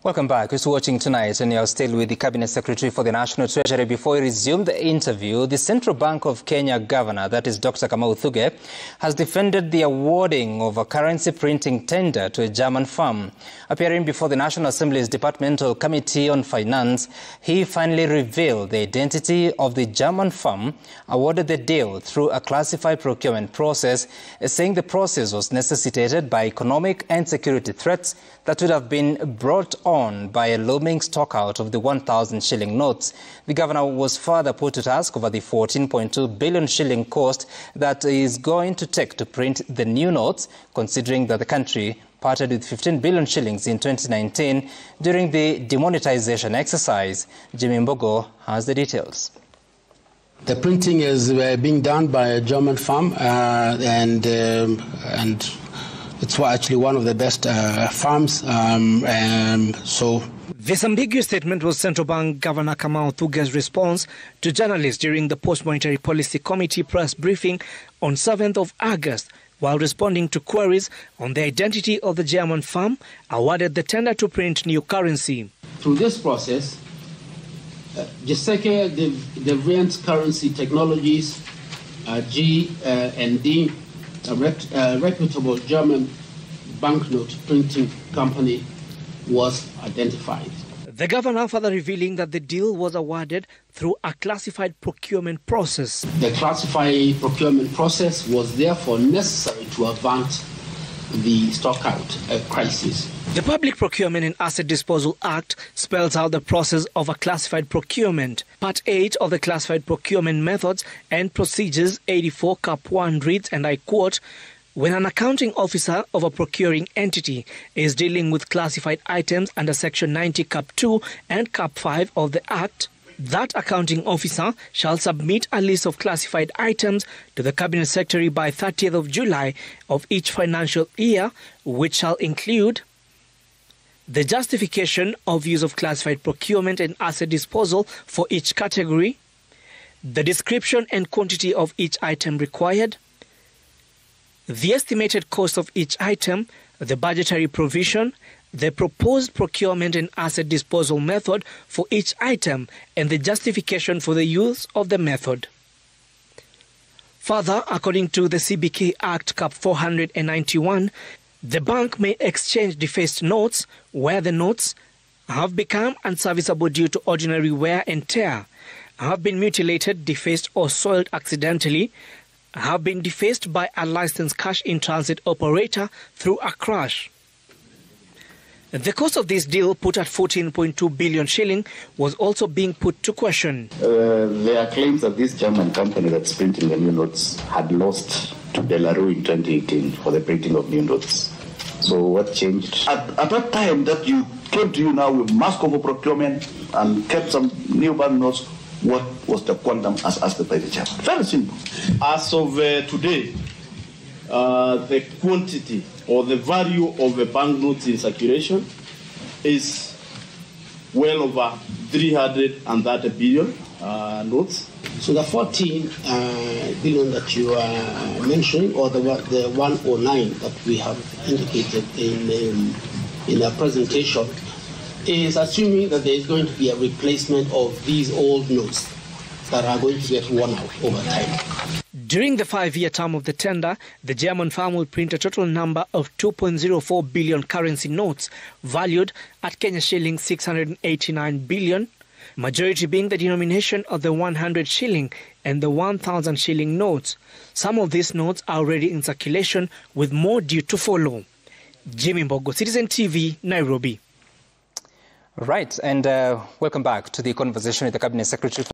Welcome back. Who's watching tonight? And you're still with the Cabinet Secretary for the National Treasury. Before we resume the interview, the Central Bank of Kenya Governor, that is Dr. Thugge, has defended the awarding of a currency printing tender to a German firm. Appearing before the National Assembly's Departmental Committee on Finance, he finally revealed the identity of the German firm awarded the deal through a classified procurement process, saying the process was necessitated by economic and security threats that would have been brought on by a looming stockout of the 1,000 shilling notes. The governor was further put to task over the 14.2 billion shilling cost that is going to take to print the new notes, considering that the country parted with 15 billion shillings in 2019 during the demonetization exercise. Jimmy Mbogo has the details. The printing is being done by a German firm, and it's actually one of the best farms. This ambiguous statement was Central Bank Governor Thugge's response to journalists during the Post-Monetary Policy Committee press briefing on 7th of August, while responding to queries on the identity of the German firm awarded the tender to print new currency. Through this process, CBK Deviant Currency Technologies, G&D, a reputable German banknote printing company, was identified. The governor further revealing that the deal was awarded through a classified procurement process. The classified procurement process was therefore necessary to avert the stockout crisis. The Public Procurement and Asset Disposal Act spells out the process of a classified procurement. Part 8 of the Classified Procurement Methods and Procedures 84 Cap 1 reads, and I quote, "When an accounting officer of a procuring entity is dealing with classified items under Section 90 Cap 2 and Cap 5 of the Act, that accounting officer shall submit a list of classified items to the Cabinet Secretary by 30th of July of each financial year, which shall include the justification of use of classified procurement and asset disposal for each category, the description and quantity of each item required, the estimated cost of each item, the budgetary provision, the proposed procurement and asset disposal method for each item, and the justification for the use of the method." Further, according to the CBK Act Cap 491, the bank may exchange defaced notes where the notes have become unserviceable due to ordinary wear and tear, have been mutilated, defaced or soiled accidentally, have been defaced by a licensed cash-in-transit operator through a crash. The cost of this deal, put at 14.2 billion shilling, was also being put to question. There are claims that this German company that's printing the new notes had lost to Belarus in 2018 for the printing of new notes. So what changed? At that time that you came to you now with mask of procurement and kept some new banknotes, what was the quantum as asked by the chairman? Very simple. As of today, the quantity or the value of the banknotes in circulation is well over 330 billion notes. So the 14 billion that you are mentioning, or the 109 that we have indicated in our presentation, is assuming that there is going to be a replacement of these old notes that are going to get worn out over time. During the 5-year term of the tender, the German firm will print a total number of 2.04 billion currency notes, valued at Kenya shilling 689 billion, majority being the denomination of the 100 shilling and the 1,000 shilling notes. Some of these notes are already in circulation, with more due to follow. Jimmy Mbogo, Citizen TV, Nairobi. Right, and welcome back to the conversation with the Cabinet Secretary.